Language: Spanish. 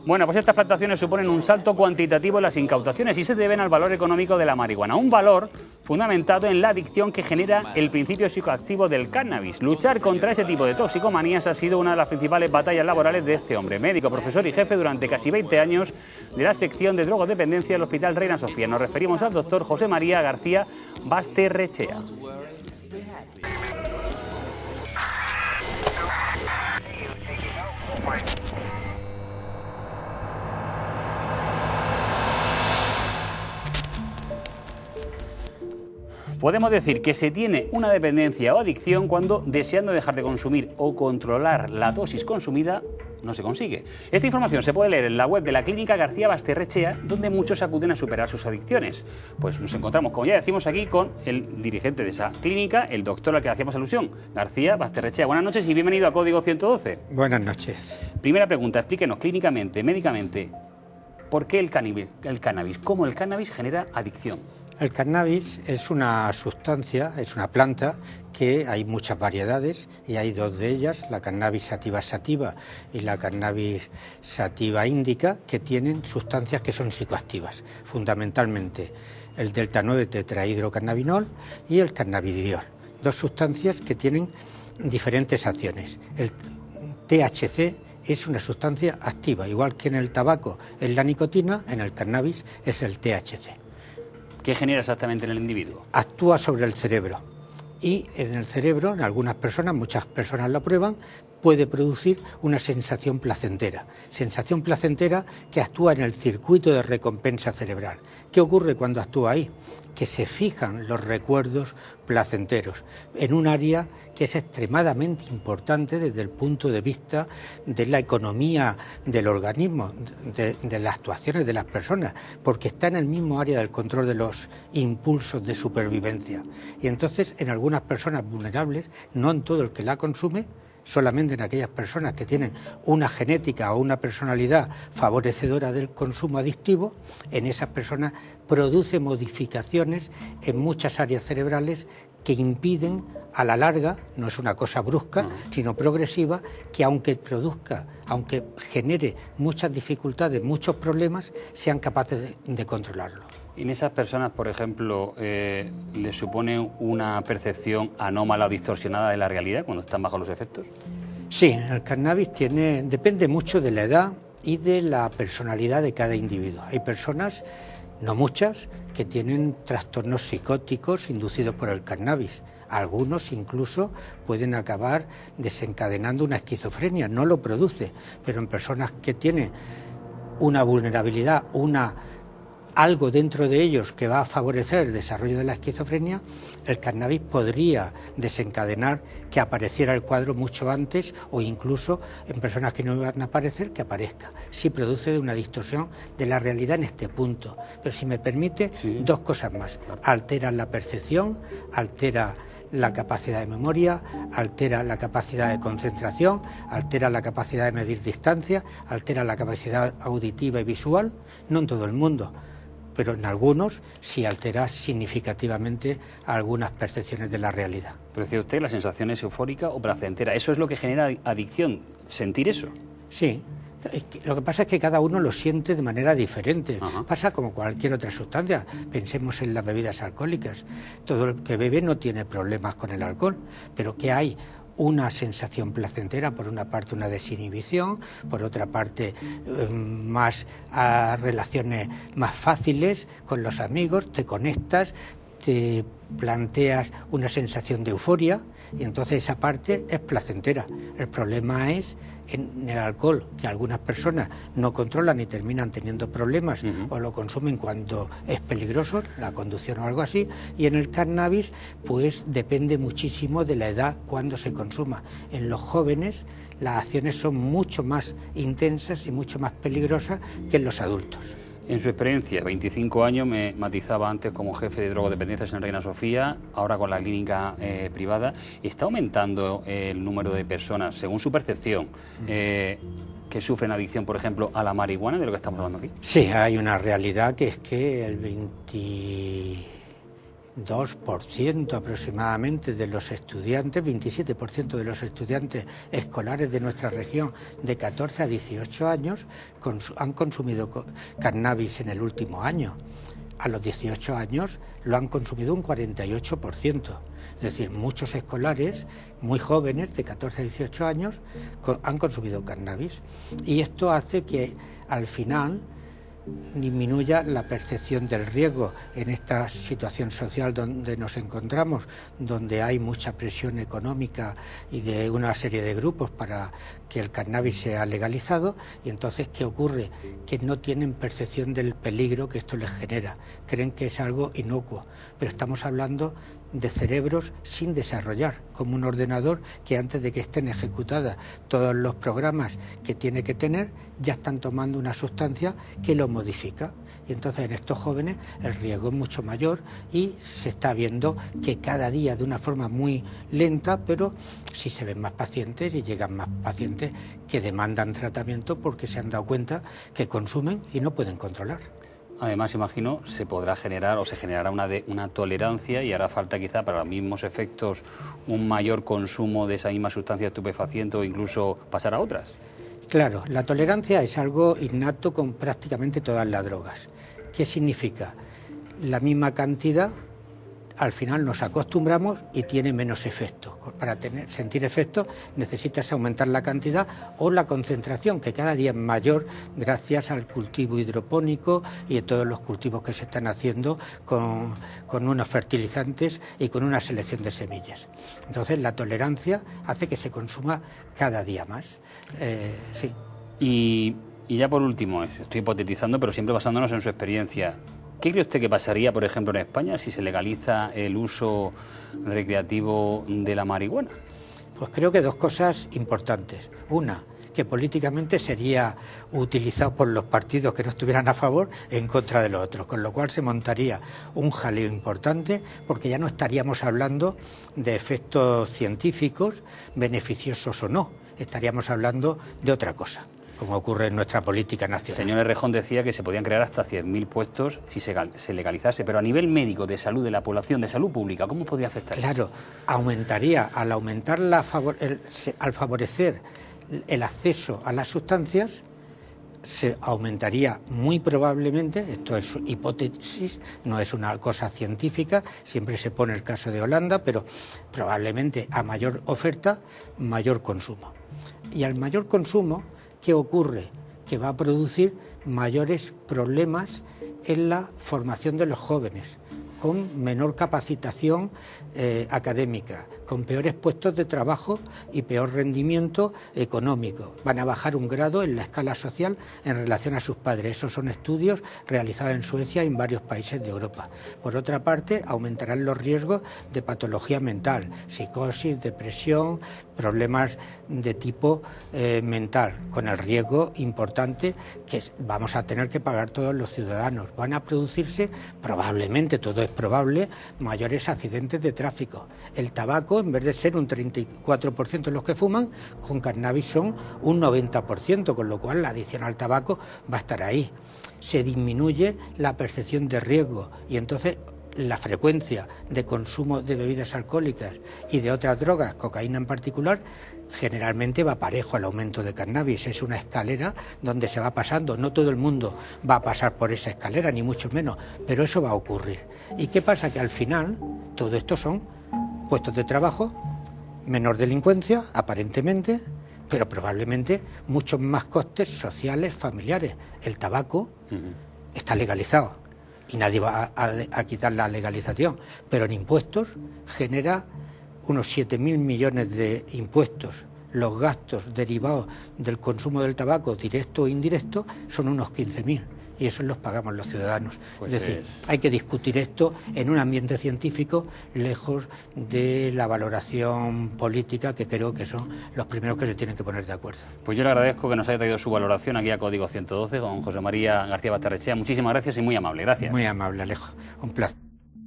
Bueno, pues estas plantaciones suponen un salto cuantitativo en las incautaciones y se deben al valor económico de la marihuana, un valor fundamentado en la adicción que genera el principio psicoactivo del cannabis. Luchar contra ese tipo de toxicomanías ha sido una de las principales batallas laborales de este hombre, médico, profesor y jefe durante casi 20 años de la sección de drogodependencia del Hospital Reina Sofía. Nos referimos al doctor José María García Basterrechea. Podemos decir que se tiene una dependencia o adicción cuando, deseando dejar de consumir o controlar la dosis consumida, no se consigue. Esta información se puede leer en la web de la Clínica García Basterrechea, donde muchos acuden a superar sus adicciones. Pues nos encontramos, como ya decimos aquí, con el dirigente de esa clínica, el doctor al que hacíamos alusión, García Basterrechea. Buenas noches y bienvenido a Código 112. Buenas noches. Primera pregunta, explíquenos clínicamente, médicamente, ¿por qué el cannabis? ¿Cómo el cannabis genera adicción? El cannabis es una sustancia, es una planta que hay muchas variedades y hay dos de ellas, la cannabis sativa sativa y la cannabis sativa índica, que tienen sustancias que son psicoactivas, fundamentalmente el delta 9 tetrahidrocannabinol y el cannabidiol, dos sustancias que tienen diferentes acciones. El THC es una sustancia activa, igual que en el tabaco es la nicotina, en el cannabis es el THC. ¿Qué genera exactamente en el individuo? Actúa sobre el cerebro y en el cerebro, en algunas personas, muchas personas lo prueban, puede producir una sensación placentera que actúa en el circuito de recompensa cerebral. ¿Qué ocurre cuando actúa ahí? Que se fijan los recuerdos placenteros en un área que es extremadamente importante desde el punto de vista de la economía del organismo, de las actuaciones de las personas, porque está en el mismo área del control de los impulsos de supervivencia. Y entonces en algunas personas vulnerables, no en todo el que la consume, solamente en aquellas personas que tienen una genética o una personalidad favorecedora del consumo adictivo, en esas personas produce modificaciones en muchas áreas cerebrales que impiden a la larga, no es una cosa brusca, sino progresiva, que aunque genere muchas dificultades, muchos problemas, sean capaces de controlarlo. ¿En esas personas, por ejemplo, les supone una percepción anómala o distorsionada de la realidad cuando están bajo los efectos? Sí, el cannabis depende mucho de la edad y de la personalidad de cada individuo. Hay personas, no muchas, que tienen trastornos psicóticos inducidos por el cannabis. Algunos incluso pueden acabar desencadenando una esquizofrenia, no lo produce, pero en personas que tienen una vulnerabilidad, algo dentro de ellos que va a favorecer el desarrollo de la esquizofrenia, el cannabis podría desencadenar que apareciera el cuadro mucho antes o incluso en personas que no van a aparecer, que aparezca. Sí produce una distorsión de la realidad en este punto. Pero si me permite, dos cosas más. Altera la percepción, altera la capacidad de memoria, altera la capacidad de concentración, altera la capacidad de medir distancia, altera la capacidad auditiva y visual, no en todo el mundo, pero en algunos sí altera significativamente algunas percepciones de la realidad. Pero decía usted, la sensación es eufórica o placentera. ¿Eso es lo que genera adicción? ¿Sentir eso? Sí. Lo que pasa es que cada uno lo siente de manera diferente. Ajá. Pasa como cualquier otra sustancia. Pensemos en las bebidas alcohólicas. Todo el que bebe no tiene problemas con el alcohol, pero ¿qué hay? Una sensación placentera, por una parte una desinhibición, por otra parte más relaciones más fáciles con los amigos, te conectas, te planteas una sensación de euforia y entonces esa parte es placentera. El problema es en el alcohol, que algunas personas no controlan y terminan teniendo problemas o lo consumen cuando es peligroso, la conducción o algo así, y en el cannabis pues depende muchísimo de la edad cuando se consuma. En los jóvenes las acciones son mucho más intensas y mucho más peligrosas que en los adultos. En su experiencia, 25 años, me matizaba antes como jefe de drogodependencias en Reina Sofía, ahora con la clínica privada, ¿está aumentando el número de personas, según su percepción, que sufren adicción, por ejemplo, a la marihuana, de lo que estamos hablando aquí? Sí, hay una realidad que es que el 2% aproximadamente de los estudiantes, 27% de los estudiantes escolares de nuestra región de 14 a 18 años han consumido cannabis en el último año. A los 18 años lo han consumido un 48%. Es decir, muchos escolares muy jóvenes, de 14 a 18 años, han consumido cannabis. Y esto hace que al final disminuya la percepción del riesgo en esta situación social donde nos encontramos, donde hay mucha presión económica y de una serie de grupos para que el cannabis sea legalizado. Y entonces, ¿qué ocurre? Que no tienen percepción del peligro que esto les genera, creen que es algo inocuo, pero estamos hablando de cerebros sin desarrollar, como un ordenador que antes de que estén ejecutadas todos los programas que tiene que tener, ya están tomando una sustancia que lo modifica. Y entonces en estos jóvenes el riesgo es mucho mayor y se está viendo que cada día de una forma muy lenta, pero sí se ven más pacientes y llegan más pacientes que demandan tratamiento porque se han dado cuenta que consumen y no pueden controlar. Además, imagino, se podrá generar o se generará una tolerancia y hará falta quizá para los mismos efectos un mayor consumo de esa misma sustancia estupefaciente o incluso pasar a otras. Claro, la tolerancia es algo innato con prácticamente todas las drogas. ¿Qué significa? La misma cantidad, al final nos acostumbramos y tiene menos efecto. Para sentir efecto necesitas aumentar la cantidad o la concentración, que cada día es mayor gracias al cultivo hidropónico y a todos los cultivos que se están haciendo con unos fertilizantes y con una selección de semillas. Entonces la tolerancia hace que se consuma cada día más. Sí. Y ya por último, estoy hipotetizando, pero siempre basándonos en su experiencia, ¿qué cree usted que pasaría, por ejemplo, en España si se legaliza el uso recreativo de la marihuana? Pues creo que dos cosas importantes. Una, que políticamente sería utilizado por los partidos que no estuvieran a favor en contra de los otros, con lo cual se montaría un jaleo importante porque ya no estaríamos hablando de efectos científicos, beneficiosos o no, estaríamos hablando de otra cosa, como ocurre en nuestra política nacional. El señor Errejón decía que se podían crear hasta 100.000 puestos si se legalizase, pero a nivel médico, de salud de la población, de salud pública, ¿cómo podría afectar? Claro, aumentaría, al favorecer el acceso a las sustancias, se aumentaría muy probablemente, esto es hipótesis, no es una cosa científica, siempre se pone el caso de Holanda, pero probablemente a mayor oferta, mayor consumo. Y al mayor consumo, ¿qué ocurre? Que va a producir mayores problemas en la formación de los jóvenes, con menor capacitación académica, con peores puestos de trabajo y peor rendimiento económico. Van a bajar un grado en la escala social en relación a sus padres. Esos son estudios realizados en Suecia y en varios países de Europa. Por otra parte, aumentarán los riesgos de patología mental, psicosis, depresión, problemas de tipo mental, con el riesgo importante que vamos a tener que pagar todos los ciudadanos. Van a producirse, probablemente, todo es probable, mayores accidentes de tráfico. El tabaco, en vez de ser un 34% de los que fuman, con cannabis son un 90%, con lo cual la adicción al tabaco va a estar ahí. Se disminuye la percepción de riesgo y entonces la frecuencia de consumo de bebidas alcohólicas y de otras drogas, cocaína en particular, generalmente va parejo al aumento de cannabis. Es una escalera donde se va pasando. No todo el mundo va a pasar por esa escalera, ni mucho menos, pero eso va a ocurrir. ¿Y qué pasa? Que al final todo esto son puestos de trabajo, menor delincuencia, aparentemente, pero probablemente muchos más costes sociales, familiares. El tabaco está legalizado y nadie va a quitar la legalización, pero en impuestos genera unos 7.000 millones de impuestos. Los gastos derivados del consumo del tabaco, directo o indirecto, son unos 15.000 y esos los pagamos los ciudadanos. Pues es decir, hay que discutir esto en un ambiente científico, lejos de la valoración política, que creo que son los primeros que se tienen que poner de acuerdo. Pues yo le agradezco que nos haya traído su valoración aquí a Código 112 con José María García Basterrechea. Muchísimas gracias y muy amable. Gracias. Muy amable, Alejo. Un placer.